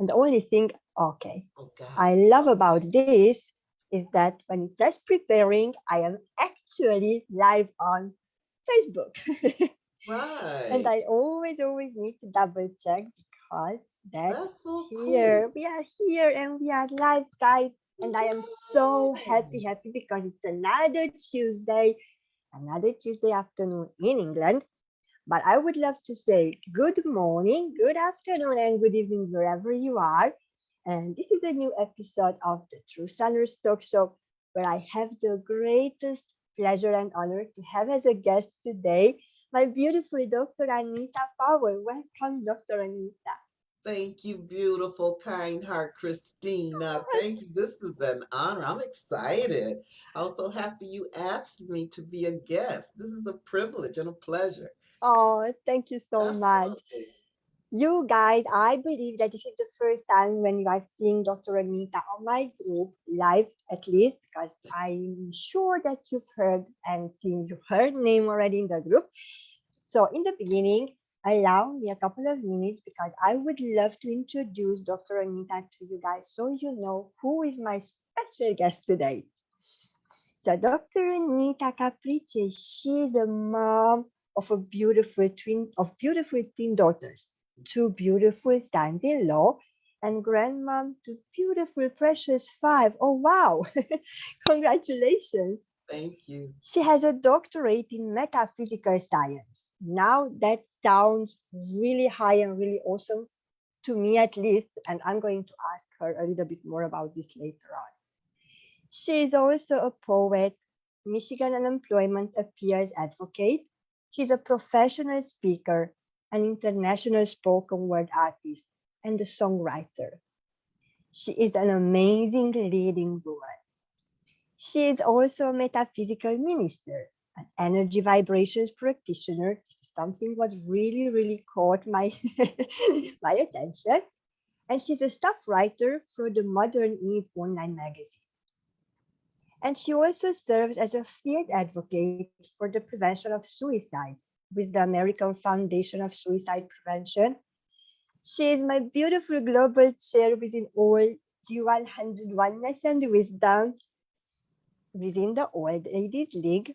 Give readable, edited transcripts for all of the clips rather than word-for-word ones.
And the only thing, okay, Oh God. I love about this is that when it says preparing, I am actually live on Facebook. And Right. I always need to double check because that That's so cool. here, we are here and we are live, guys. And I am so happy because it's another Tuesday afternoon in England. But I would love to say good morning, good afternoon, and good evening wherever you are. And this is a new episode of the True Sellers Talk Show, where I have the greatest pleasure and honor to have as a guest today my beautiful Dr. Anita Power. Welcome, Dr. Anita. Thank you, beautiful, kind heart, Christina. Thank you. This is an honor. I'm excited. I'm so happy you asked me to be a guest. This is a privilege and a pleasure. Oh, thank you so much. Absolutely. You guys, I believe that this is the first time when you are seeing Dr. Anita on my group live, at least, because I'm sure that you've heard and seen her name already in the group. So, in the beginning, allow me a couple of minutes because I would love to introduce Dr. Anita to you guys so you know who is my special guest today. So, Dr. Anita Caprice, she's a mom of beautiful twin daughters, two beautiful son-in-law, and grandmom to beautiful precious five. Oh wow! Congratulations! Thank you. She has a doctorate in metaphysical science. Now that sounds really high and really awesome to me at least, and I'm going to ask her a little bit more about this later on. She is also a poet, Michigan Unemployment Affairs advocate. She's a professional speaker, an international spoken word artist, and a songwriter. She is an amazing leading woman. She is also a metaphysical minister, an energy vibrations practitioner. This is something what really caught my my attention. And she's a staff writer for the Modern Eve online magazine. And she also serves as a field advocate for the prevention of suicide with the American Foundation of Suicide Prevention. She is my beautiful global chair within all G100 Oneness and Wisdom within the Old Ladies League.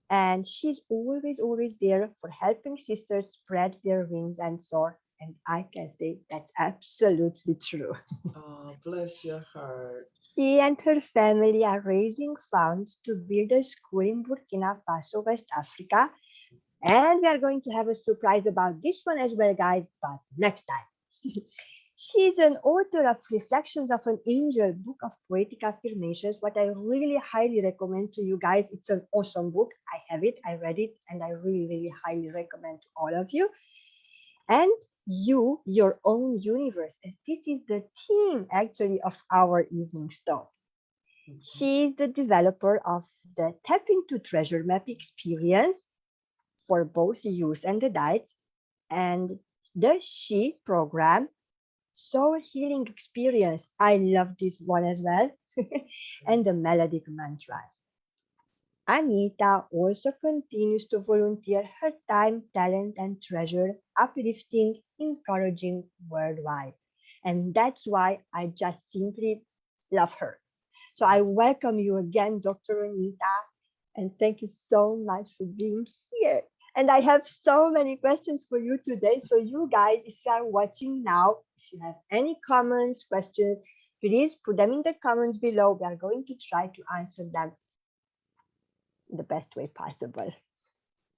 And she's always there for helping sisters spread their wings and soar. And I can say that's absolutely true. Oh, bless your heart. She and her family are raising funds to build a school in Burkina Faso, West Africa. And we are going to have a surprise about this one as well, guys, but next time. She's an author of Reflections of an Angel, book of poetic affirmations, what I really highly recommend to you guys. It's an awesome book. I have it, I read it, and I really highly recommend to all of you. And you, your own universe. And this is the theme actually of our evening talk. Mhm. She is the developer of the Tap into Treasure Map experience for both use and adults, and the She program, Soul Healing Experience. I love this one as well. And the Melodic Mantra. Anita also continues to volunteer her time, talent, and treasure, uplifting, encouraging worldwide. And that's why I just simply love her. So I welcome you again, Dr. Anita, and thank you so much for being here. And I have so many questions for you today. So you guys, if you are watching now, if you have any comments, questions, please put them in the comments below. We are going to try to answer them the best way possible.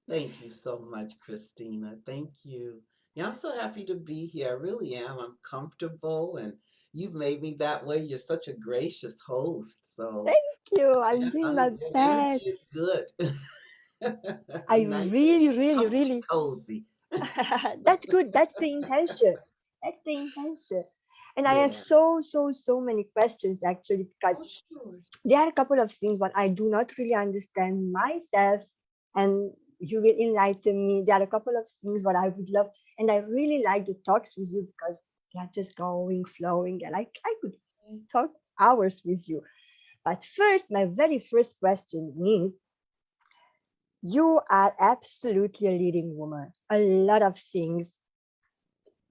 Thank you so much, Christina. Thank you. Yeah, I'm so happy to be here. I really am. I'm comfortable and you've made me that way. You're such a gracious host. So, Thank you. yeah, I'm doing my your energy best. is good. I Nice and comfy, really. cozy. That's good. That's the intention. That's the intention. And I have Yeah. so many questions actually because Oh, sure. there are a couple of things what I do not really understand myself, and you will enlighten me. There are a couple of things what I would love, and I really like the talks with you because they are just going, flowing, and I could talk hours with you. But first, my very first question is, you are absolutely a leading woman. A lot of things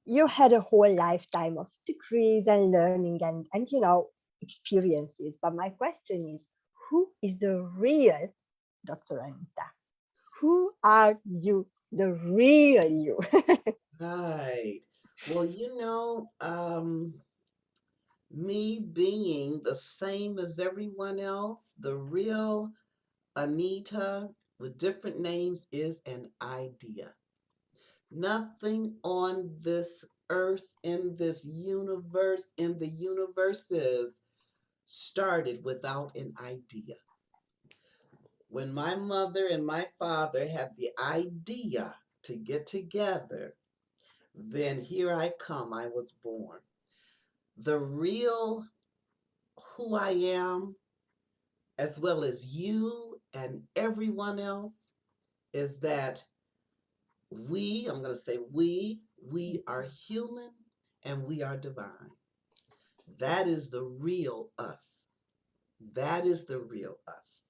you had a whole lifetime of degrees and learning and experiences. But my question is, who is the real Dr. Anita? Who are you, the real you? Right. Well, me being the same as everyone else, the real Anita with different names is an idea. Nothing on this earth, in this universe, in the universes started without an idea. When my mother and my father had the idea to get together, then here I come, I was born. The real who I am, as well as you and everyone else, is that I'm going to say we are human and we are divine. That is the real us. That is the real us.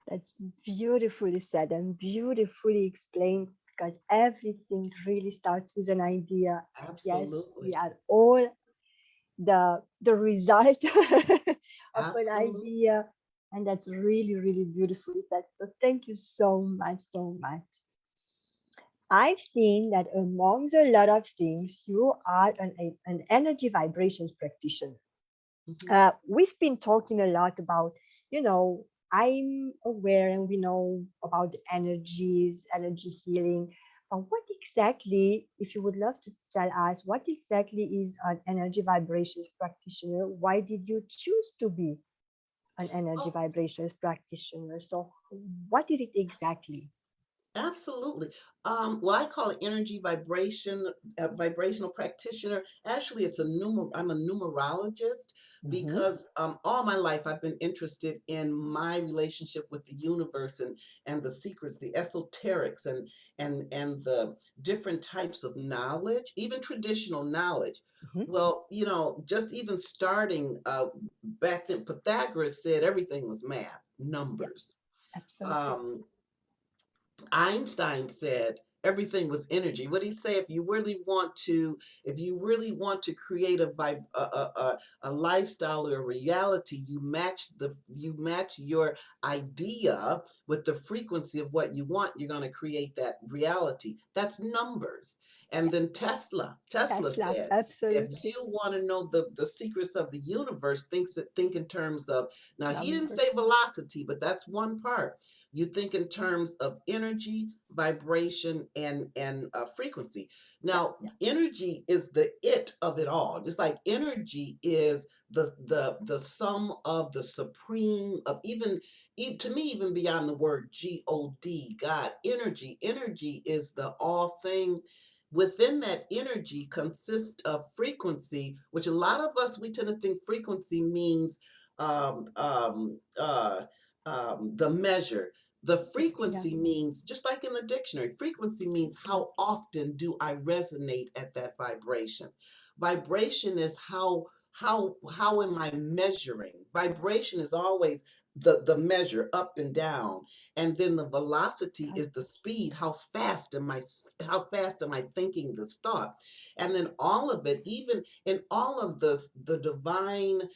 That's beautifully said and beautifully explained, because everything really starts with an idea. And yes, we Absolutely. are all the result of an Absolutely. idea. And that's really, really beautifully said. So thank you so much, so much. I've seen that amongst a lot of things, you are an energy vibrations practitioner. Mhm. We've been talking a lot about, you know, I'm aware and we know about the energies, energy healing. But what exactly, if you would love to tell us, what exactly is an energy vibrations practitioner? Why did you choose to be an energy Oh, vibrations practitioner? So, what is it exactly? absolutely. Well, I call it energy vibration, vibrational practitioner. Actually, I'm a numerologist Mm-hmm. because all my life I've been interested in my relationship with the universe and the secrets, the esoterics, and the different types of knowledge, even traditional knowledge. Mm-hmm. Well, just even starting back then, Pythagoras said everything was math, Yeah, numbers. absolutely. Um, Einstein said everything was energy. What he say? If you really want to create a lifestyle or a reality, you match your idea with the frequency of what you want. You're going to create that reality. That's numbers. And Yeah, then Tesla Tesla, said, if absolutely. you want to know the secrets of the universe, think in terms of, now he didn't say Numbers. velocity, but that's one part. You think in terms of energy, vibration, and frequency. Yeah, Now, yeah, energy is the it of it all. Just like energy is the sum of the supreme of even to me, even beyond the word God, God, energy. Energy is the all thing. Within that energy consists of frequency, which a lot of us we tend to think frequency means um, um, uh, the measure. The yeah, frequency means, just like in the dictionary, frequency means how absolutely. often do I resonate at that vibration. Vibration is how am I measuring? Vibration is always the measure up and down, and then the velocity Right. is the speed. How fast am I thinking this thought? And then all of it, even in all of the divine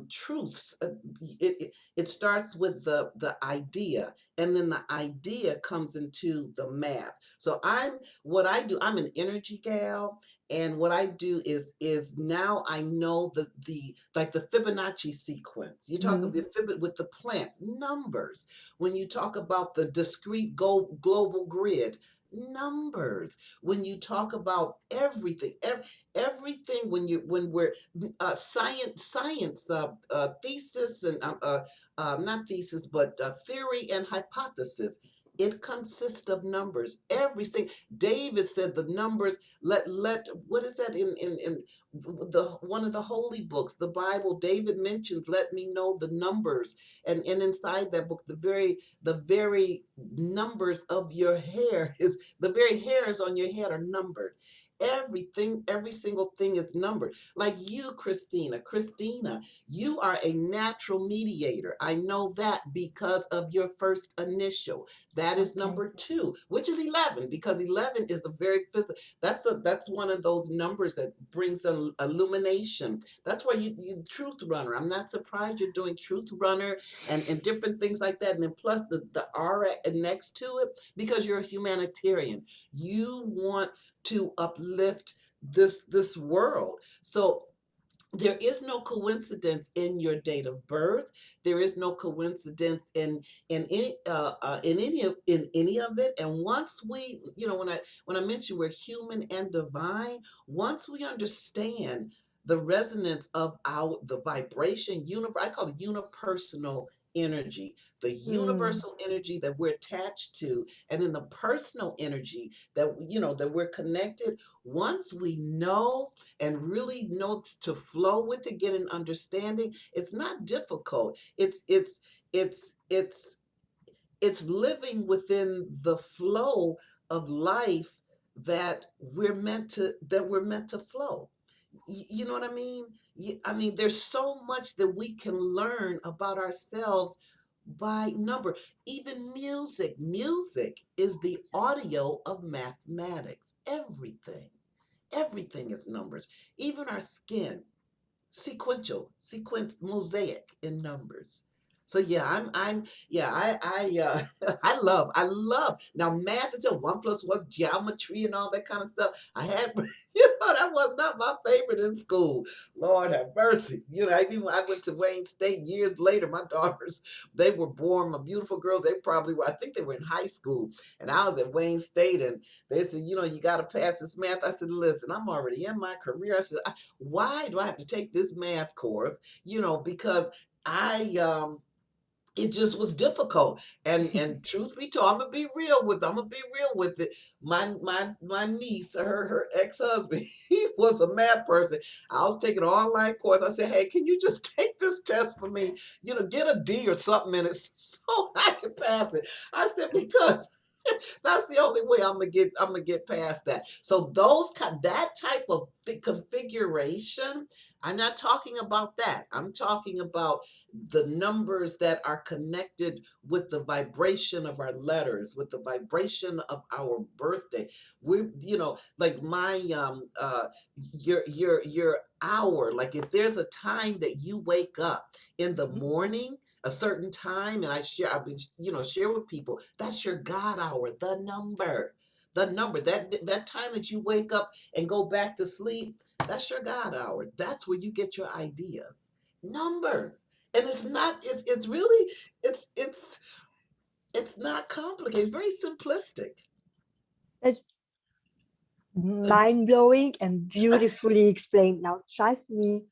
truths, it starts with the idea, and then the idea comes into the math. So what I do, I'm an energy gal, and what I do is now I know the like the Fibonacci sequence. You talk of Mhm. the with the plants, numbers. When you talk about the discrete global grid, numbers. When you talk about everything, everything, when we're science thesis and not thesis, but theory and hypothesis. It consists of numbers. Everything. David said the numbers. Let what is that in the one of the holy books, the Bible? David mentions, "Let me know the numbers," and inside that book, the very numbers of your hair is the very hairs on your head are numbered. everything, every single thing is numbered. Like you, Christina, you are a natural mediator. I know that because of your first initial. That is Okay. number two, which is 11, because 11 is a very physical. That's one of those numbers that brings an illumination. That's why you truth runner. I'm not surprised you're doing truth runner and different things like that. And then plus the R next to it, because you're a humanitarian. You want to uplift this world. So there is no coincidence in your date of birth. There is no coincidence in any of it. And once we, when I mention we're human and divine, once we understand the resonance of the vibration, I call it unipersonal energy, the Mm, universal energy that we're attached to, and then the personal energy that that we're connected. Once we know and really know to flow with it, get an understanding, it's not difficult. It's living within the flow of life that we're meant to flow. You know what I mean? I mean, there's so much that we can learn about ourselves by number. Even music is the audio of mathematics. Everything is numbers. Even our skin, sequence, mosaic in numbers. So yeah, yeah, I love. Now math is a one plus one, geometry and all that kind of stuff. I had, that was not my favorite in school. Lord have mercy. I went to Wayne State years later. My daughters, they were born, my beautiful girls. They probably were. I think they were in high school, and I was at Wayne State, and they said, you got to pass this math. I said, listen, I'm already in my career. I said, why do I have to take this math course? Because I it just was difficult. And truth be told, I'm gonna be real with it. My niece, her ex-husband, he was a math person. I was taking an online course. I said, hey, can you just take this test for me? Get a D or something in it so I can pass it. I said, because that's the only way I'm gonna get past that. So that type of configuration, I'm not talking about that. I'm talking about the numbers that are connected with the vibration of our letters, with the vibration of our birthday. Like my your hour. Like if there's a time that you wake up in the morning, a certain time, and I've been, share with people, that's your God hour, the number, that time that you wake up and go back to sleep, that's your God hour. That's where you get your ideas. Numbers. And it's really, it's not complicated. It's very simplistic. that's mind blowing and beautifully explained. Now, trust me,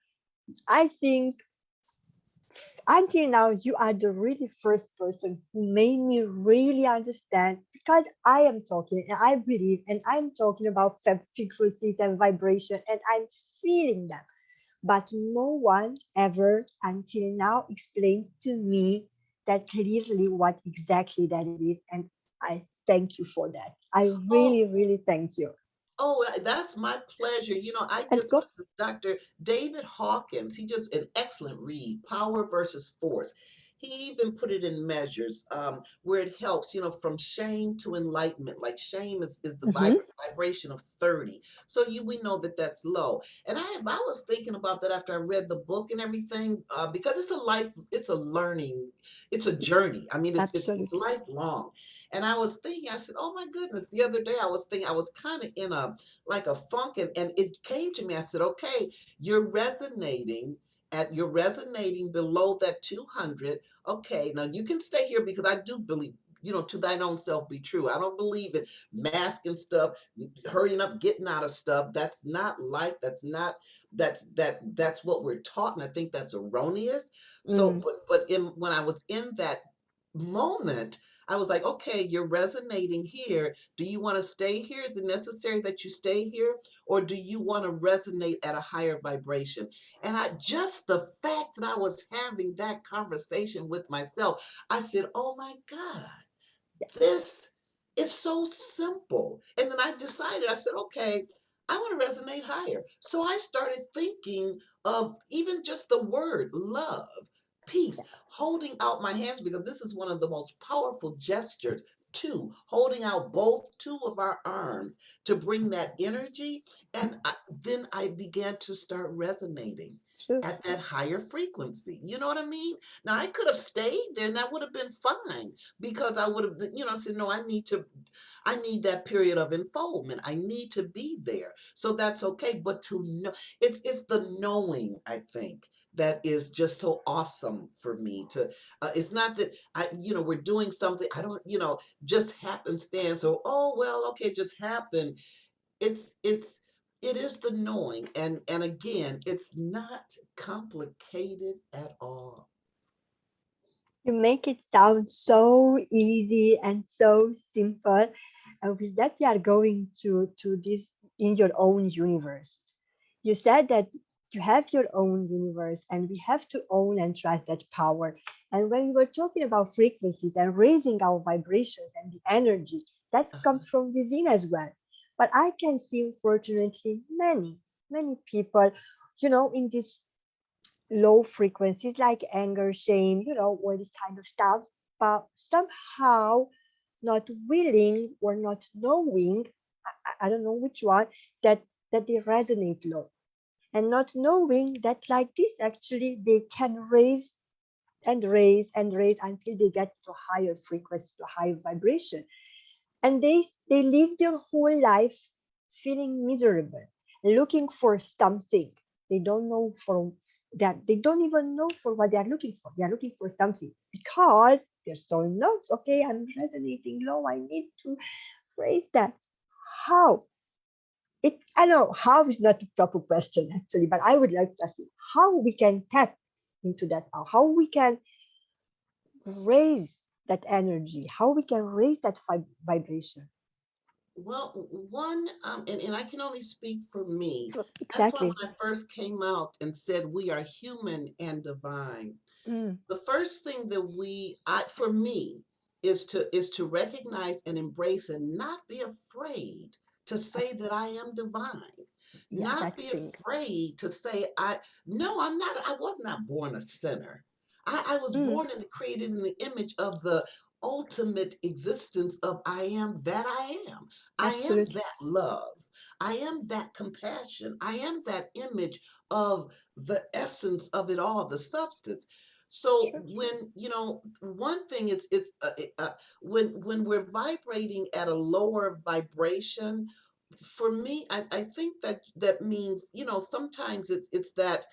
I think until now you are the really first person who made me really understand, because I am talking and I believe and I'm talking about frequencies and vibration and I'm feeling them. But no one ever until now explained to me that clearly what exactly that it is. And I thank you for that. I Oh, really, really thank you. Oh, that's my pleasure. I And just go. was Dr. David Hawkins. He just an excellent read, Power versus Force. He even put it in measures where it helps, from shame to enlightenment. Like shame is the Mhm. vibration of 30. So we know that that's low. And I was thinking about that after I read the book and everything, because it's a learning, it's a journey. I mean, it's Absolutely. lifelong. And I was thinking, I said, oh my goodness, the other day I was thinking, I was kind of in like a funk, and it came to me. I said, okay, you're resonating below that 200. Okay, now you can stay here because I do believe, to thine own self be true. I don't believe in masking stuff, hurrying up, getting out of stuff. That's not life. That's what we're taught, and I think that's erroneous. So, Mm. when I was in that moment, I was like, okay, you're resonating here. Do you want to stay here? Is it necessary that you stay here? Or do you want to resonate at a higher vibration? And just the fact that I was having that conversation with myself, I said, oh my God, this is so simple. And then I decided, I said, okay, I want to resonate higher. So I started thinking of even just the word love, peace, holding out my hands, because this is one of the most powerful gestures. Two, holding out both two of our arms to bring that energy. And then I began to start resonating True. at that higher frequency. You know what I mean? Now I could have stayed there and that would have been fine, because I would have, said, no, I need that period of unfoldment. I need to be there. So that's okay. But to know, it's the knowing, I think, that is just so awesome for me. To it's not that we're doing something, I don't, just happenstance, or oh well, okay, just happen. It is the knowing. And again, it's not complicated at all. You make it sound so easy and so simple. And with that, we are going to this in your own universe. You said that you have your own universe, and we have to own and trust that power. And when we were talking about frequencies and raising our vibrations and the energy, that Uh-huh. comes from within as well. But I can see, unfortunately, many people, in this low frequencies like anger, shame, all this kind of stuff, but somehow not willing or not knowing, I don't know which one, that they resonate low. And not knowing that like this, actually, they can raise and raise and raise until they get to higher frequency, to higher vibration. And they live their whole life feeling miserable, looking for something. They don't know for that. They don't even know for what they are looking for. They are looking for something because their soul knows, okay, I'm resonating low. I need to raise that. How? I know how is not the proper question actually, but I would like to ask you how we can tap into that, how we can raise that energy, how we can raise that vibration. Well, one, and I can only speak for me. That's why Exactly. when I first came out and said we are human and divine, Mm, the first thing that for me, is to recognize and embrace and not be afraid to say that I am divine. yeah, Not that's be thing. afraid to say no, I'm not. I was not born a sinner. I was Mm, born and created in the image of the ultimate existence of I am that I am. I am absolutely. that love. I am that compassion. I am that image of the essence of it all, the substance. So Sure. when one thing is, when we're vibrating at a lower vibration, for me, I think that means, sometimes it's that,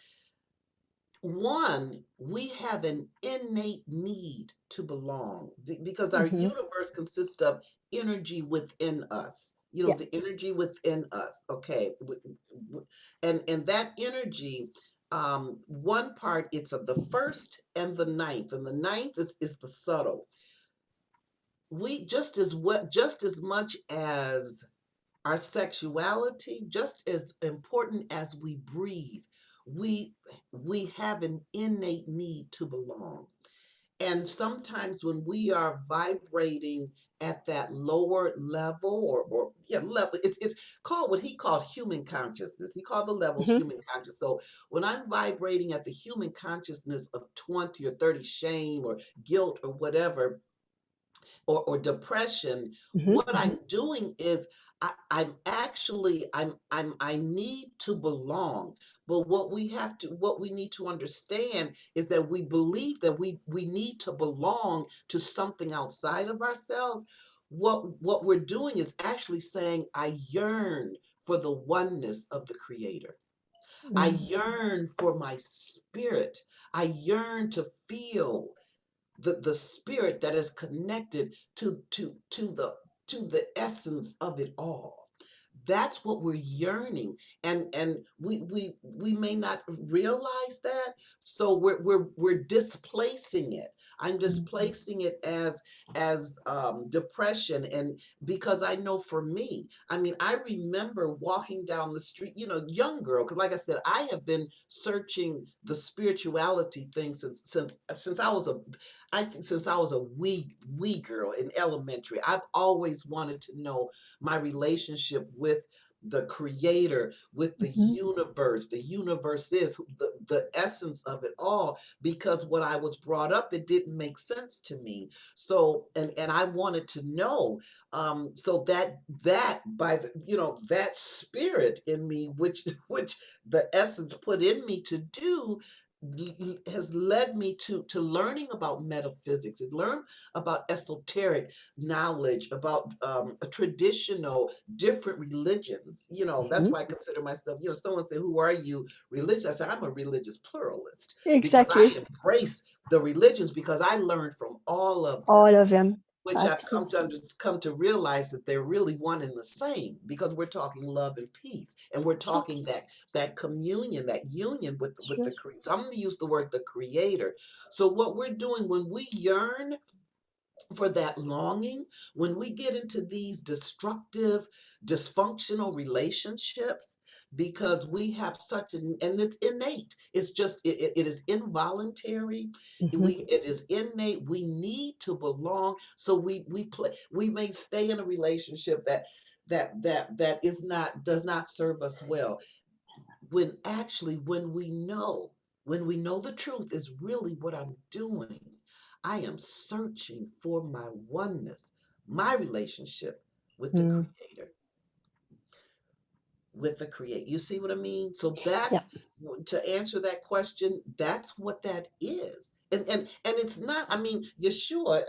one, we have an innate need to belong, because our Mm-hmm. universe consists of energy within us. Yeah. The energy within us. Okay, and that energy, one part, it's of the first and the ninth, and the ninth is the subtle. We just as much as our sexuality, just as important as we breathe, we we have an innate need to belong. And sometimes when we are vibrating at that lower level, or yeah, level, it's called, what he called, human consciousness. He called the levels Mm-hmm. human conscious. So when I'm vibrating at the human consciousness of 20 or 30 shame or guilt or whatever, or depression, Mm-hmm. what I'm doing is, I need to belong. But what we need to understand is that we believe that we need to belong to something outside of ourselves. What we're doing is actually saying, I yearn for the oneness of the Creator. I Mm-hmm. yearn for my spirit. I yearn to feel the spirit that is connected to the essence of it all. That's what we're yearning. And we may not realize that, so we're displacing it. I'm displacing it as depression. And because I know, for me, I mean, I remember walking down the street, young girl, because like I said, I have been searching the spirituality thing since I was a wee girl in elementary. I've always wanted to know my relationship with the creator, with the Mhm. universe. The universe is the essence of it all, because what I was brought up, it didn't make sense to me. So, and I wanted to know, so that by the, that spirit in me, which which the essence put in me to do, has led me to learning about metaphysics and learn about esoteric knowledge, about traditional different religions. That's Mhm. why I consider myself, someone say, who are you religious? I say, I'm a religious pluralist, because I Exactly. embrace the religions, because I learned from all of them, All of them. which I've Absolutely. come to realize that they're really one and the same, because we're talking love and peace, and we're True. talking that communion, that union with True. the creator. So I'm going to use the word the creator. So what we're doing when we yearn for that longing, when we get into these destructive, dysfunctional relationships, because we have such an, and it's innate, it's just, it is involuntary, Mhm. it is innate, we need to belong. So we may stay in a relationship that is not, does not serve us well, when actually, when we know the truth is really what I'm doing. I am searching for my oneness, my relationship with the Mm. creator, with the create. You see what I mean? So Yeah. that's, to answer that question, that's what that is. And it's not, I mean, Yeshua,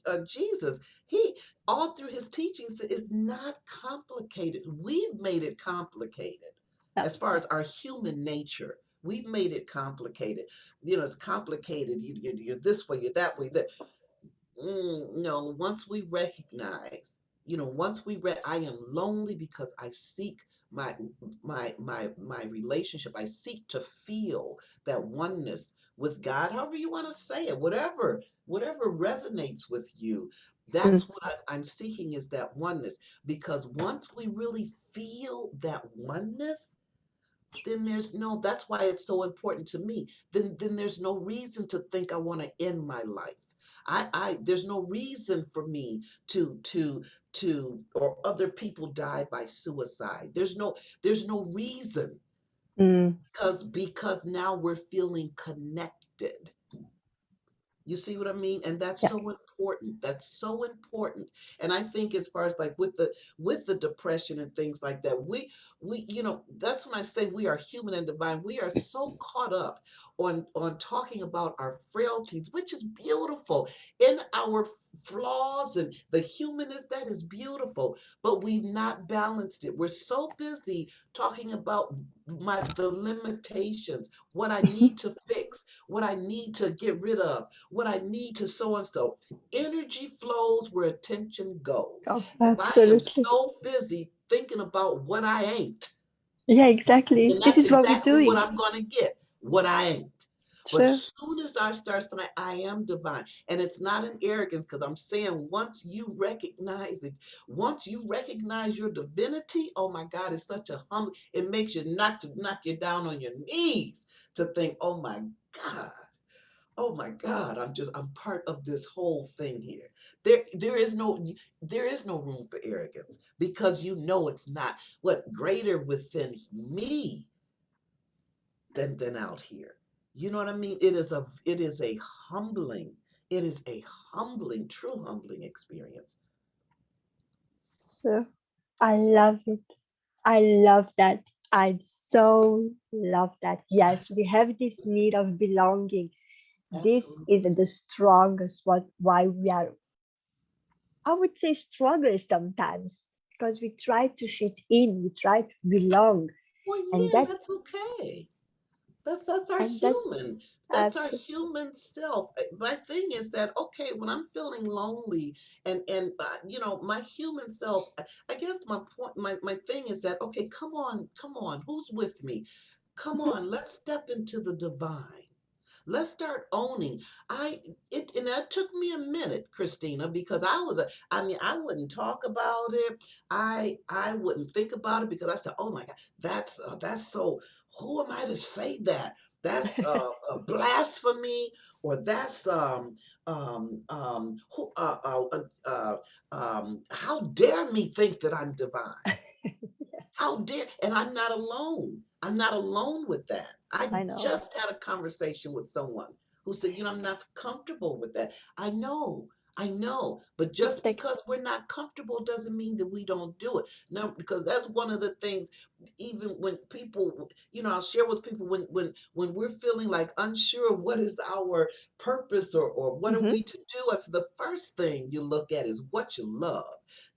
and Jesus, he, all through his teachings, is not complicated. We've made it complicated. Yeah. As far as our human nature, we've made it complicated. It's complicated. You're this way, you're that way. No, once we recognize, I am lonely because I seek my my relationship. I seek to feel that oneness with God, however you want to say it, whatever resonates with you. Mm. That's what I'm seeking, is that oneness. Because once we really feel that oneness, then there's no, that's why it's so important to me. Then there's no reason to think I want to end my life. I There's no reason for me to or other people die by suicide. There's no reason, Mm. because now we're feeling connected. You see what I mean? And that's Yeah. so important. That's so important. And I think, as far as like with the depression and things like that, we that's when I say we are human and divine. We are so caught up on talking about our frailties, which is beautiful, in our flaws and the humanness, that is beautiful, but we've not balanced it. We're so busy talking about the limitations, what I need Mhm. to fix, what I need to get rid of, what I need to so and so. Energy flows where attention goes. Oh, And I am absolutely. so busy thinking about what I ain't. Yeah, exactly. And This that's is what we're exactly what doing. I'm going to get, what I ain't. But True. soon as I start saying I am divine, and it's not an arrogance, because I'm saying, once you recognize it, once you recognize your divinity, oh my God, it's such a humble. It makes you knock you down on your knees to think, God, oh my God, I'm part of this whole thing here. There is no room for arrogance, because it's not what greater within me than out here. You know what I mean? Humbling, it is a humbling, true humbling experience. True. I love it. I love that. I so love that. Yes, we have this need of belonging. This is Absolutely. the strongest what why we are, I would say, struggle sometimes, because we try to fit in, we try to belong, Well, and yeah, and that's that's okay. That's our and that's human. That's our absolutely. human self. My thing is that, okay, when I'm feeling lonely, and my human self, I guess my point, my thing is that, okay, come on, who's with me? Come Mhm. on, let's step into the divine. Let's start owning. And that took me a minute, Christina, because I wouldn't talk about it. I wouldn't think about it, because I said, oh my God, that's so. Who am I to say that? That's a blasphemy, or that's who how dare me think that I'm divine? How dare, and I'm not alone. I'm not alone with that. I I know. just had a conversation with someone who said, I'm not comfortable with that. I know, but It's just like, because we're not comfortable doesn't mean that we don't do it. No, because that's one of the things, even when people, I'll share with people when we're feeling like unsure of what is our purpose or what are mm-hmm, we to do. I said the first thing you look at is what you love.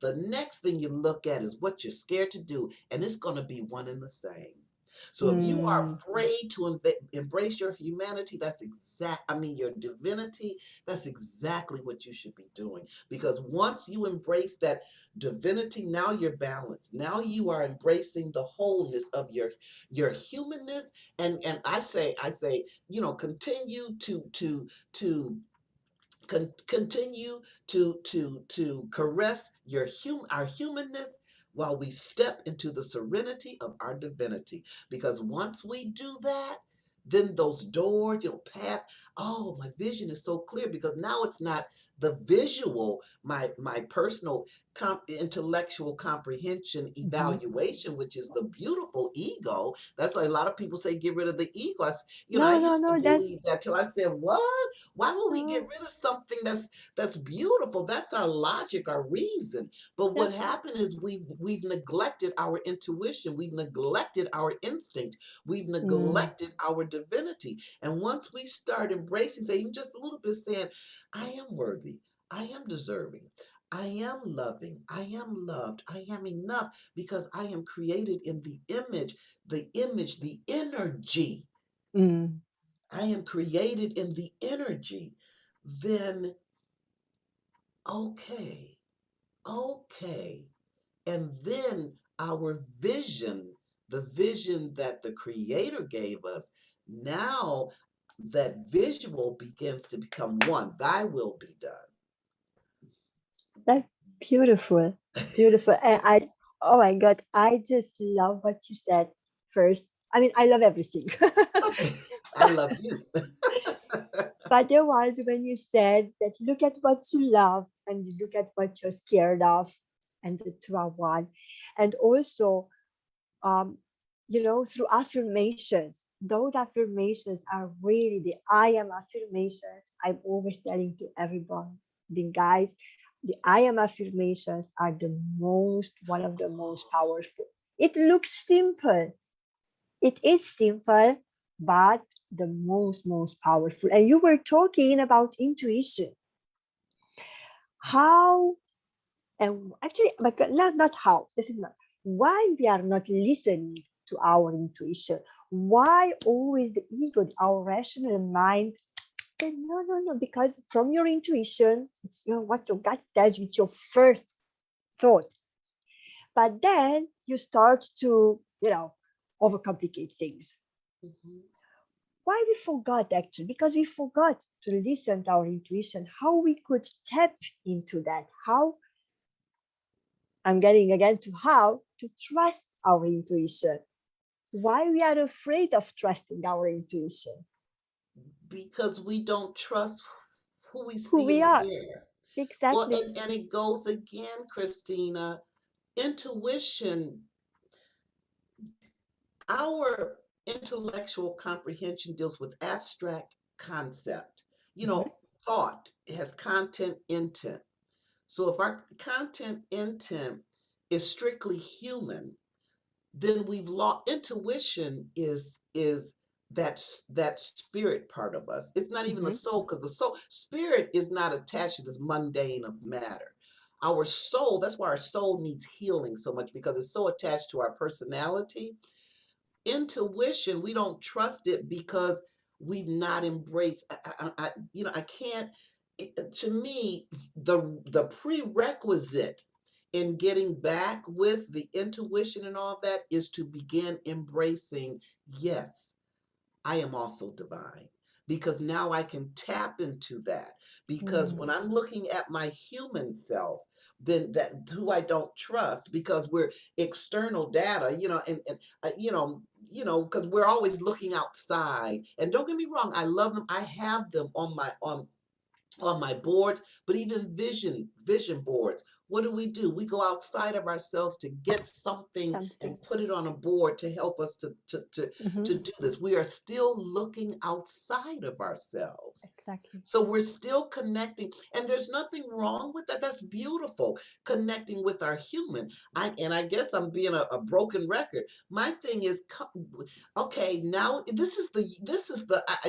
The next thing you look at is what you're scared to do, and it's going to be one and the same. So if you are mm, afraid to embrace your humanity, your divinity, that's exactly what you should be doing. Because once you embrace that divinity, now you're balanced. Now you are embracing the wholeness of your humanness. And I say, continue to continue to caress our humanness while we step into the serenity of our divinity, because once we do that, then those doors, path, oh, my vision is so clear, because now it's not the visual, my personal intellectual comprehension mm-hmm. evaluation, which is the beautiful ego. That's why a lot of people say get rid of the ego. I No, no, used to no, that, believe that till I said, what? Why would we get no, rid of something that's beautiful? That's our logic, our reason. But yeah, what happened is we've neglected our intuition, we've neglected our instinct, we've mm, neglected our divinity. And once we start embracing, say even just a little bit, saying, I am worthy, I am deserving, I am loving, I am loved, I am enough, because I am created in the energy. mm, I am created in the energy. Then, okay, okay. And then our vision, the vision that the Creator gave us, now that visual begins to become one. Thy will be that's beautiful, beautiful. And oh my God, I just love what you said first. I mean, I love everything. done. I love you. But there was when you said that look at what you love and you look at what you're scared of, and the two are one. And also, um, through affirmations, those affirmations are really the I am affirmations. I'm always telling to everyone, the guys, the I am affirmations are one of the most powerful. It looks simple, it is simple, but the most powerful. And you were talking about intuition. How, and actually, but not how, this is not, why we are not listening to our intuition. Why always the ego, our rational mind, then no, no, no, because from your intuition, it's what your gut tells you, it's your first thought. But then you start to, overcomplicate things. Mhm. Why we forgot, actually, because we forgot to listen to our intuition, how we could tap into that, how, I'm getting again to how to trust our intuition, why we are afraid of trusting our intuition, Because we don't trust who we who see in we the are. mirror. Well, Exactly. and it goes again, Christina. Intuition, our intellectual comprehension deals with abstract concept. You Mhm. know, thought has content intent. So if our content intent is strictly human, then we've lost. Intuition is that spirit part of us. It's not even the Mhm. soul, because the soul spirit is not attached to this mundane of matter. Our soul, that's why our soul needs healing so much, because it's so attached to our personality. Intuition, we don't trust it because we've not embraced. I can't. To me, the prerequisite in getting back with the intuition and all that is to begin embracing. Yes, I am also divine, because now I can tap into that. Because when Mm. I'm looking at my human self, then that who I don't trust, because we're external data, and because we're always looking outside. And don't get me wrong, I love them. I have them on my boards, but even vision boards. what do? We go outside of ourselves to get something Something. and put it on a board to help us Hmm. to do this. We are still looking outside of ourselves. Exactly. So we're still connecting, and there's nothing wrong with that. That's beautiful, connecting with our human. And I guess I'm being a broken record. My thing is, okay, now I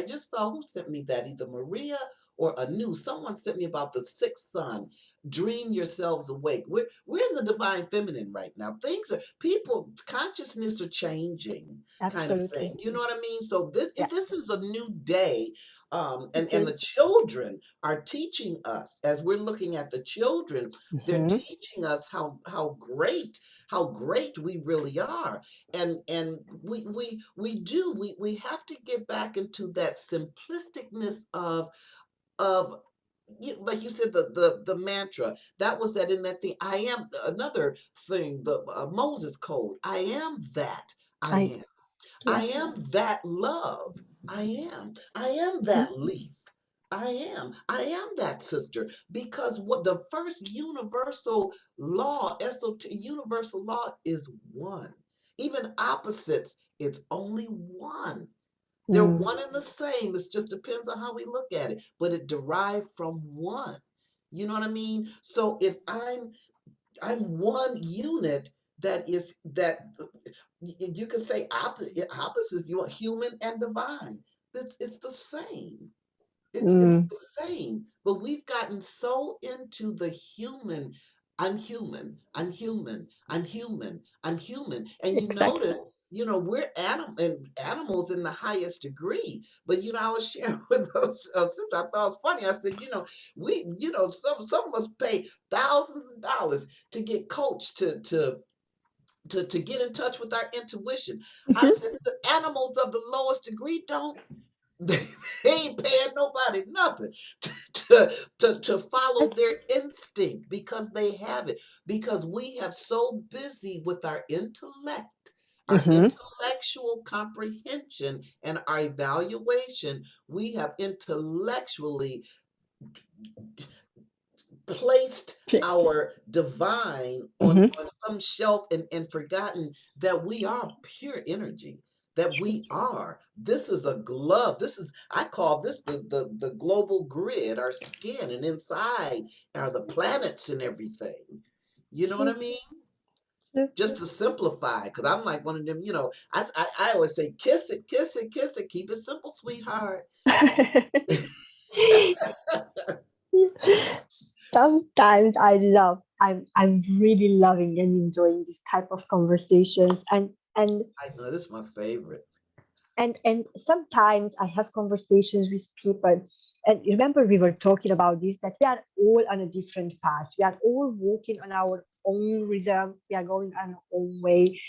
just saw who sent me that, either Maria or Anu. Someone sent me about the sixth sun. Dream yourselves awake. We're in the divine feminine right now. Things are people consciousness are changing, kind of Absolutely. thing. You know what I mean? So Yeah, this is a new day, it and the is. children are teaching us, as we're looking at the children, they're Hmm. teaching us how great we really are. And we have to get back into that simplisticness of like you said, the mantra that was that in that thing. I am another thing, the Moses code. I am that I I am. Yeah. I am that love. I am Mhm. that leaf. I am that sister. Because what the first universal law, universal law is one. Even opposites, it's only one. They're Mm, one and the same. It just depends on how we look at it, but it derived from one. You know what I mean? So if I'm one unit that is that you can say opposite if you want, human and divine. It's the same. It's mm, the same. But we've gotten so into the human. I'm human. I'm human. I'm human. I'm human. And you exactly. notice, we're animals in the highest degree. But I was sharing with those sister. I thought it was funny. I said, some of us pay thousands of dollars to get coached to get in touch with our intuition. I Mhm. said the animals of the lowest degree don't. They ain't paying nobody nothing to follow But, their instinct because they have it. Because we have so busy with our intellect, our mhm. intellectual comprehension, and our evaluation, we have intellectually placed our divine Mhm. on some shelf and forgotten that we are pure energy, that we are. This is a glove. I call this the global grid, our skin, and inside are the planets and everything. You know what I True, mean? true. Just to simplify, because I'm like one of them, I always say, kiss it, kiss it, kiss it, keep it simple, sweetheart. Sometimes I'm really loving and enjoying this type of conversations, I know this is my favorite. and sometimes I have conversations with people, and remember we were talking about this, that we are all on a different path, we are all walking on our own rhythm, we are going on our own way,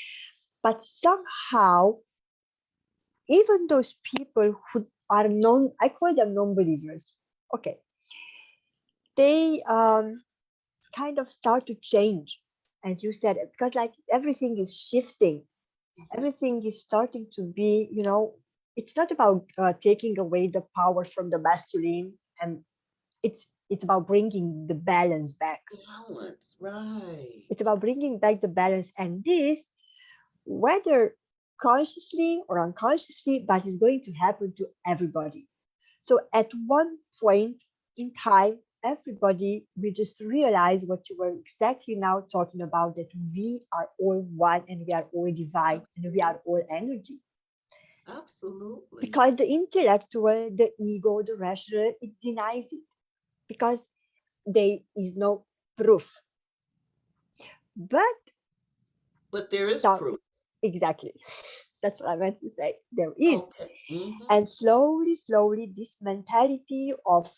but somehow even those people who are non, I call them non-believers, okay, they kind of start to change, as you said, because like everything is shifting, everything is starting to be, it's not about taking away the power from the masculine, and it's about bringing the balance back. Balance, right. It's about bringing back the balance, and this, whether consciously or unconsciously, that is going to happen to everybody. So at one point in time, everybody will just realize what you were exactly now talking about, that we are all one and we are all divine and we are all energy. Absolutely. Because the intellectual, the ego, the rational, it denies it because there is no proof. But But there is so, proof. exactly, that's what I meant to say. There is. Okay. Mm-hmm. And slowly, slowly, this mentality of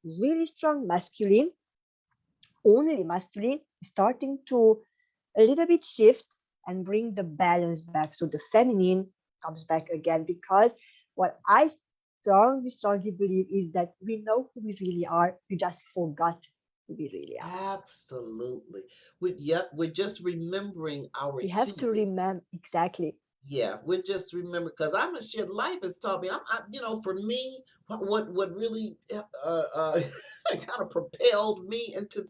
really strong masculine, only masculine, is starting to a little bit shift and bring the balance back. So the feminine comes back again, because what I strongly, strongly believe is that we know who we really are. We just forgot who we really are. Absolutely. Yep, we're just remembering our We have to humanness. remember exactly. Yeah, we just remember because I'm a shit. Life has taught me. For me, what really kind of propelled me into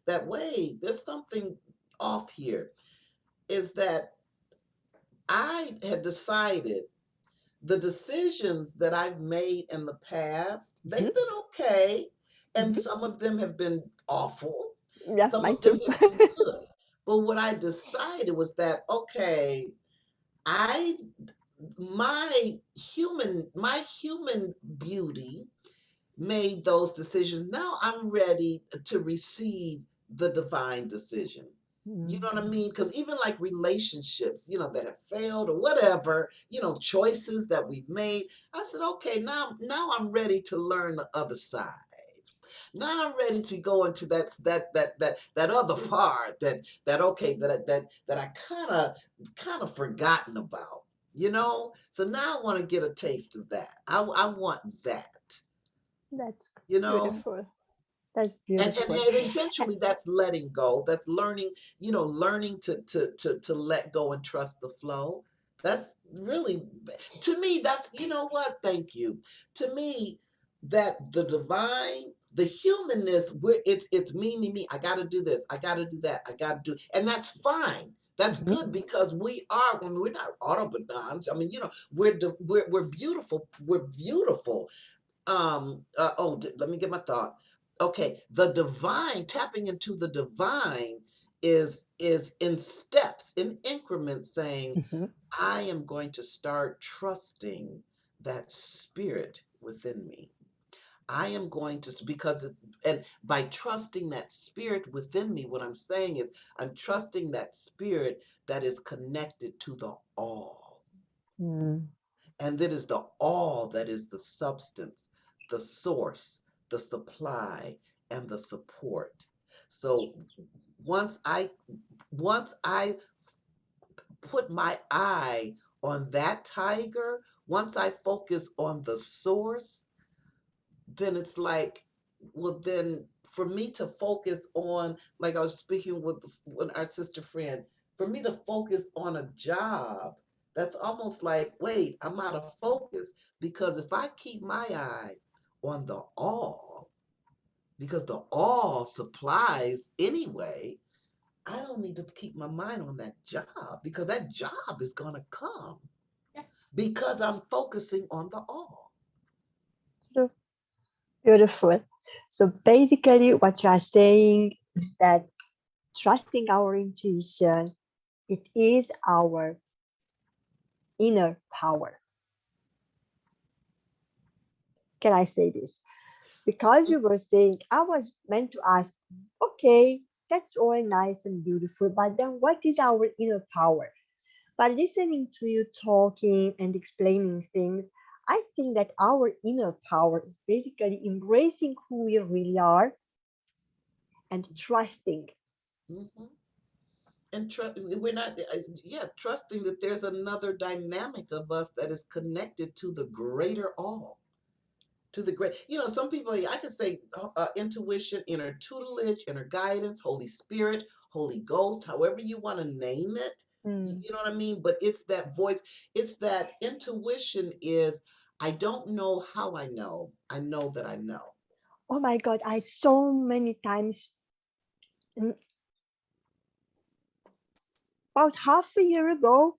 that way. There's something off here. Is that I had decided the decisions that I've made in the past, Mhm, they've been okay, and mhm. some of them have been awful. Yeah, Some mine of them too. have been good. But what I decided was that okay, I my human beauty made those decisions. Now I'm ready to receive the divine decision. You know Mm, what I mean? Because even like relationships, that have failed or whatever, choices that we've made. I said, okay, now I'm ready to learn the other side. Now I'm ready to go into that other part that okay that I kind of forgotten about. So now I want to get a taste of that. I want that. that's You know. beautiful. That's And beautiful. essentially that's letting go. That's learning, learning to let go and trust the flow. That's really, to me, that's, you know what? Thank you. To me, that the divine, the humanness, where it's me. I gotta do this, I gotta do that, I gotta do, and that's fine. That's Mhm. good because we are, when we're not automatons. I mean, we're beautiful. We're beautiful. Let me get my thought. Okay, the divine, tapping into the divine is in steps, in increments, saying Mhm. I am going to start trusting that spirit within me. I am going to, and by trusting that spirit within me, what I'm saying is I'm trusting that spirit that is connected to the all. Mm. And that is the all that is the substance, the source, the supply, and the support. So once I once I put my eye on that tiger, once I focus on the source, then it's like, well, then for me to focus on, like I was speaking with our sister friend, for me to focus on a job, that's almost like, wait, I'm out of focus. Because if I keep my eye on the all, because the all supplies anyway, I don't need to keep my mind on that job because that job is going to come because I'm focusing on the all. True. Beautiful. So basically, what you are saying is that trusting our intuition, it is our inner power. Can I say this? Because you were saying, I was meant to ask, okay, that's all nice and beautiful, but then what is our inner power? By listening to you talking and explaining things, I think that our inner power is basically embracing who we really are and trusting. Mhm. And we're not yeah, trusting that there's another dynamic of us that is connected to the greater all, to the great, some people, I could say intuition, inner tutelage, inner guidance, Holy Spirit, Holy Ghost, however you want to name it. Mm. You know what I mean? But it's that voice. It's that intuition is, I don't know how I know that I know. Oh my God, I so many times, mm, about half a year ago,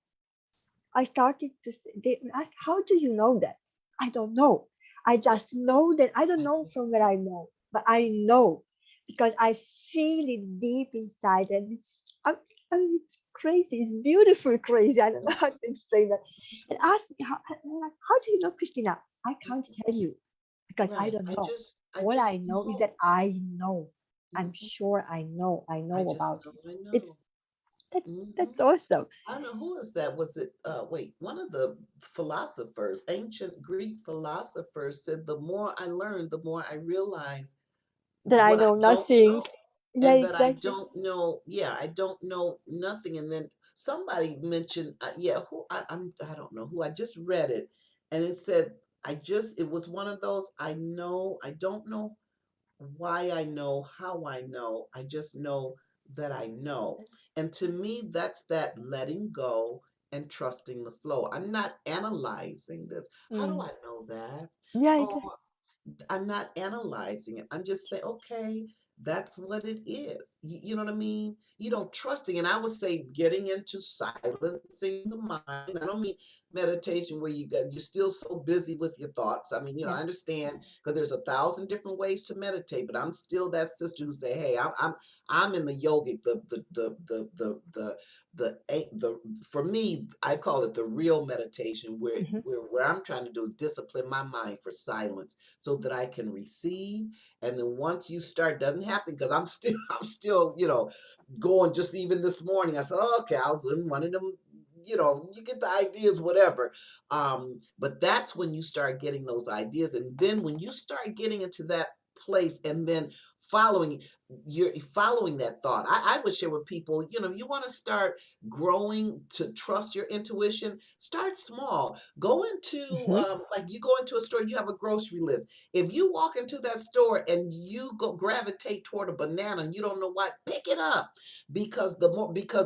I started to they ask, how do you know that? I don't know. I just know that I don't I know just from where I know, but I know because I feel it deep inside, and it's crazy. It's beautiful, crazy. I don't know how to explain that. And ask me I'm like, how do you know, Christina? I can't tell you because I right. don't I know. just I All I just know is know. that I know. I'm Mhm. sure I know. I I know just about know it. I It's know. Hmm. that's awesome. I don't know who is that. Was it wait, one of the philosophers, ancient Greek philosophers said the more I learn, the more I realize That I what I know don't nothing. know. Yeah, And that I exactly. don't know, yeah, I don't know nothing. And then somebody mentioned yeah, who I don't know who, I just read it, and it said, it was one of those, I don't know why I know, how I know. I just know that I know. And to me, that's that letting go and trusting the flow. I'm not analyzing this. How do Mm. I know that? Yeah, Oh, I'm not analyzing it. I'm just saying, okay, that's what it is. You know what I mean? You don't trusting. And I would say getting into silencing the mind. I don't mean meditation where you're still so busy with your thoughts. I mean, I yes. understand because there's 1,000 different ways to meditate, but I'm still that sister who say, hey, I'm in the yogic, the for me, I call it the real meditation where Hmm. where I'm trying to do is discipline my mind for silence so that I can receive. And then once you start, doesn't happen because I'm still I'm still, going. Just even this morning, I said, oh, okay, I was in one of them. You get the ideas, whatever. But that's when you start getting those ideas. And then when you start getting into that place and then following you're following that thought. I would share with people, you want to start growing to trust your intuition. Start small. Go into Hmm. like you go into a store, you have a grocery list. If you walk into that store and you go gravitate toward a banana and you don't know why, pick it up. Because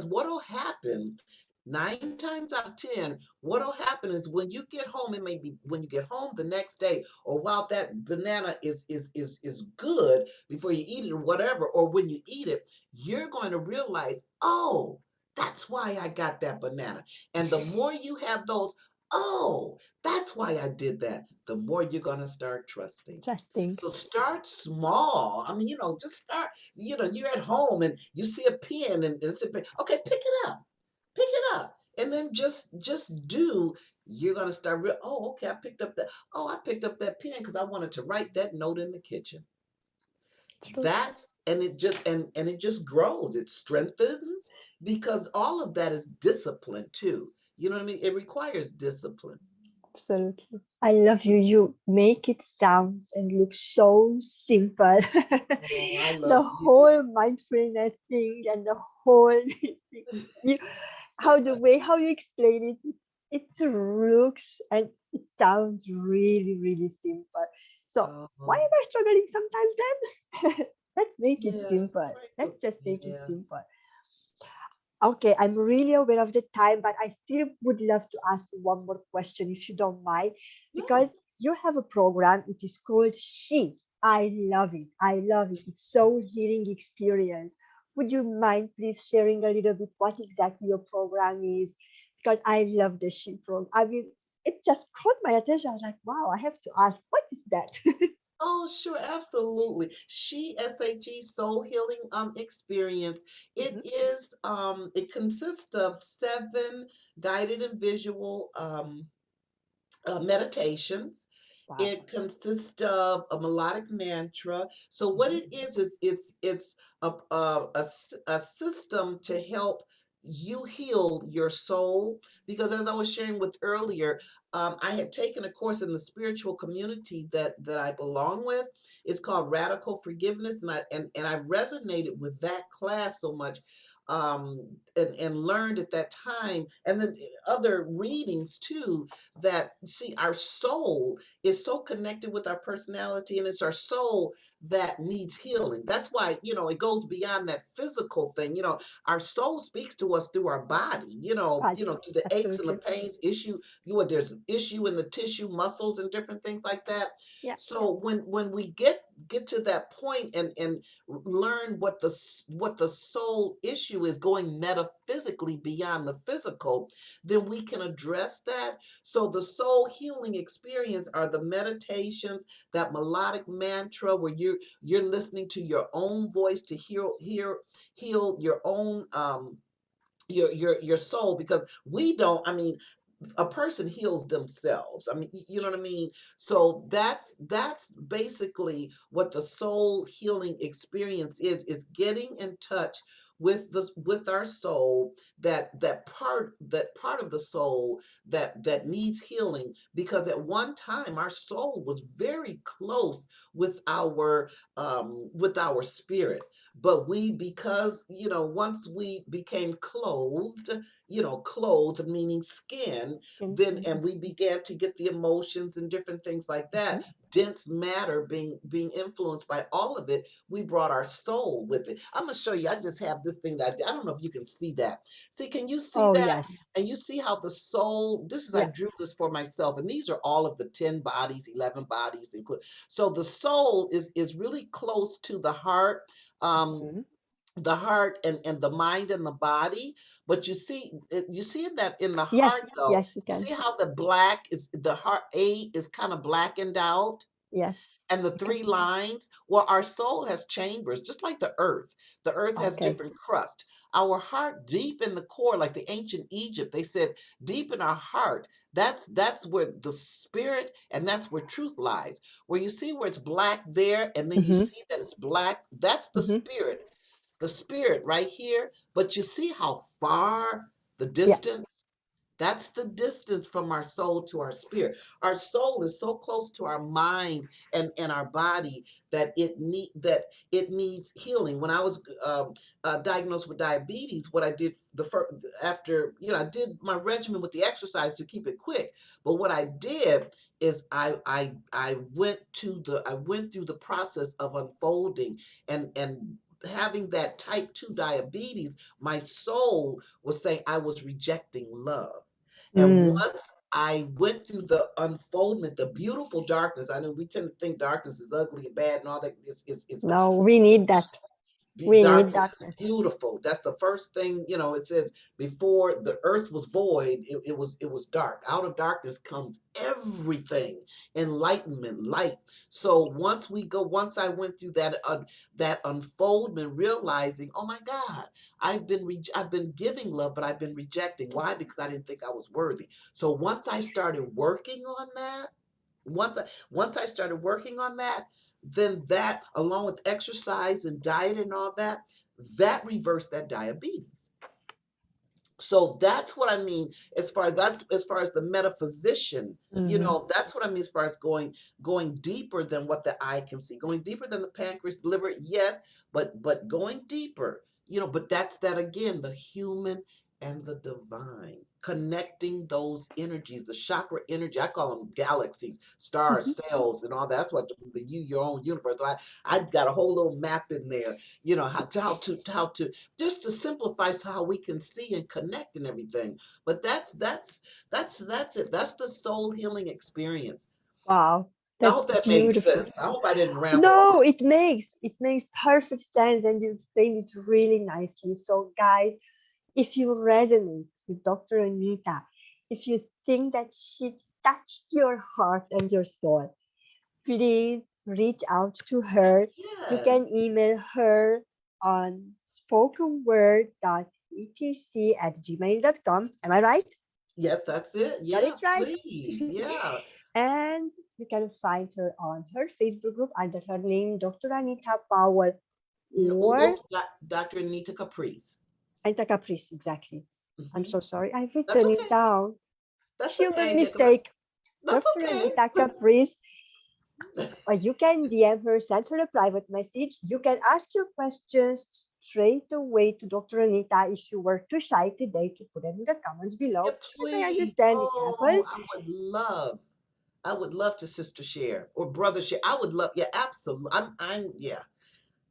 what'll happen 9 times out of 10, what'll happen is when you get home, it may be when you get home the next day, or while that banana is good before you eat it or whatever, or when you eat it, you're going to realize, oh, that's why I got that banana. And the more you have those, oh, that's why I did that, the more you're going to start trusting. Interesting. So start small. I mean, just start, you're at home and you see a pen and it's a pen. Okay, pick it up. Pick it up. And then just do. You're gonna start oh, okay, I picked up that pen because I wanted to write that note in the kitchen. True. That's and it just and it just grows. It strengthens because all of that is discipline too. You know what I mean? It requires discipline. Absolutely. I love you. You make it sound and look so simple. Oh, I The love you. whole mindfulness thing and the whole you, how you explain it, it looks and it sounds really, really simple. So why Oh, am I struggling sometimes then? Let's make it yeah, simple. right. Let's just make it Yeah. simple. Okay, I'm really aware of the time, but I still would love to ask you one more question if you don't mind, No. because you have a program. It is called She. I love it. I love it. It's so healing experience. Would you mind please sharing a little bit what exactly your program is? Because I love the She program. I mean, it just caught my attention. I was like, wow, I have to ask, what is that? Oh, sure, absolutely. SHE Soul Healing Experience. It Mhm. is it consists of 7 guided and visual meditations. Wow. It consists of a melodic mantra. So what Mhm. it is it's a system to help you heal your soul. Because as I was sharing with earlier, I had taken a course in the spiritual community that I belong with. It's called Radical Forgiveness, and I resonated with that class so much. And learned at that time, and then other readings too, that see our soul is so connected with our personality, and it's our soul that needs healing. That's why, it goes beyond that physical thing. Our soul speaks to us through our body, Body. through the aches and the Absolutely. pains, there's an issue in the tissue, muscles, and different things like that. Yeah. So when we get to that point and learn what the soul issue is, going metaphysically beyond the physical, then we can address that. So the soul healing experience are the meditations, that melodic mantra where you're listening to your own voice to heal your own your soul. Because we don't, I mean, a person heals themselves. I mean, you know what I mean? So that's basically what the soul healing experience is getting in touch with our soul, that part of the soul that needs healing, because at one time our soul was very close with our spirit. But because once we became clothed, clothed meaning skin, Can. then and we began to get the emotions and different things like Mhm. that. dense matter being influenced by all of it, we brought our soul with it. I'm gonna show you. I just have this thing that I don't know if you can see that. See, can you see Oh, that? yes. And you see how the soul, this is, I Yeah. drew this for myself, and these are all of the 10 bodies, 11 bodies include. So the soul is really close to um, Mhm. the heart and the mind and the body. But you see that in the Yes. heart though, Yes, we you can. see how the black is, the heart A is kind of blackened out, Yes, and the we can. three lines. Well, our soul has chambers, just like the earth. The earth has Okay. different crust. Our heart, deep in the core, like the ancient Egypt, they said, deep in our heart, that's where the spirit and that's where truth lies. Where you see where it's black there, and then you Mm-hmm. see that it's black, that's Mm-hmm. the spirit right here. But you see how far the Yeah. distance, that's the distance from our soul to our spirit. Our soul is so close to our mind and our body that it needs healing. When I was diagnosed with diabetes, what I did the first after, I did my regimen with the exercise to keep it quick. But what I did is I went through the process of unfolding and having that type 2 diabetes. My soul was saying I was rejecting love. And Mm. once I went through the unfoldment, the beautiful darkness. I know we tend to think darkness is ugly and bad and all that. It's No, we need that. We need darkness is darkness. beautiful. That's the first thing, it says before the earth was void, it was dark. Out of darkness comes everything, enlightenment, light. So once I went through that unfoldment, realizing, oh my God, I've been giving love, but I've been rejecting. Why? Because I didn't think I was worthy. So once I started working on that, once I started working on that, then that, along with exercise and diet and all that, that reversed that diabetes. So that's what I mean as far as the metaphysician, Mm-hmm. that's what I mean as far as going deeper than what the eye can see, going deeper than the pancreas, liver, yes, but going deeper, but that's that again, the human and the divine, connecting those energies, the chakra energy. I call them galaxies, stars, cells, and all that. That's what your own universe. So I've got a whole little map in there, how to just to simplify how we can see and connect and everything. But that's it. That's the soul healing experience. Wow, I that's hope that made beautiful. sense. I hope I didn't ramble on. No, it makes perfect sense, and you explained it really nicely. So, guys, if you resonate with Dr. Anita, if you think that she touched your heart and your soul, please reach out to her. You can Yes. email her on spokenword.etc@gmail.com. Am I right? Yes, that's it. Got Yeah, it right? please. Yeah. And you can find her on her Facebook group under her name, Dr. Anita Powell, No, or Dr. Anita Caprice. Anita Caprice, exactly. I'm Hmm. so sorry. I've That's written it okay. down. That's Human okay. Yeah, 'cause mistake. that's Dr. Anita Caprice. okay. Or you can DM her, send her a private message. You can ask your questions straight away to Dr. Anita if you were too shy today to put them in the comments Yeah, below. As I please. understand, it Oh, happens. I would love to sister share or brother share. I would love, yeah, absolutely. Yeah.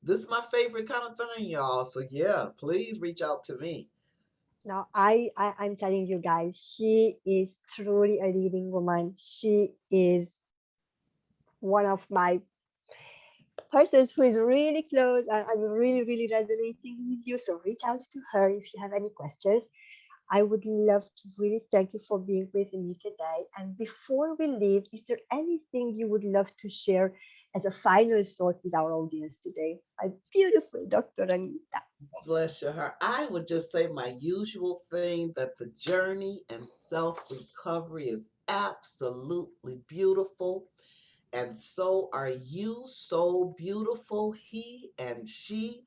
This is my favorite kind of thing, y'all. So yeah, please reach out to me. Now, I'm telling you guys, she is truly a leading woman. She is one of my persons who is really close, and I'm really, really resonating with you. So reach out to her if you have any questions. I would love to really thank you for being with me today. And before we leave, is there anything you would love to share as a final thought with our audience today? My beautiful Dr. Anita. Bless your heart. I would just say my usual thing that the journey and self recovery is absolutely beautiful. And so are you, so beautiful, he and she.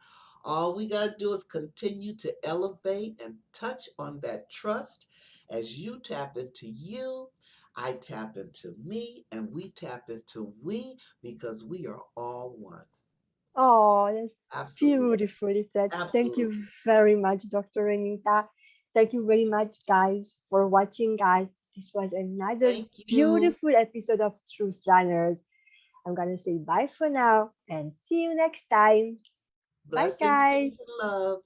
All we got to do is continue to elevate and touch on that trust as you tap into you. I tap into me, and we tap into we, because we are all one. Oh, that's Absolutely. beautifully said. Thank you Absolutely. very much, Dr. Anita. Thank you very much, guys, for watching, guys. This was another Thank you. beautiful episode of Truth Runners. I'm going to say bye for now and see you next time. Bye, Blessings, guys. peace, and love.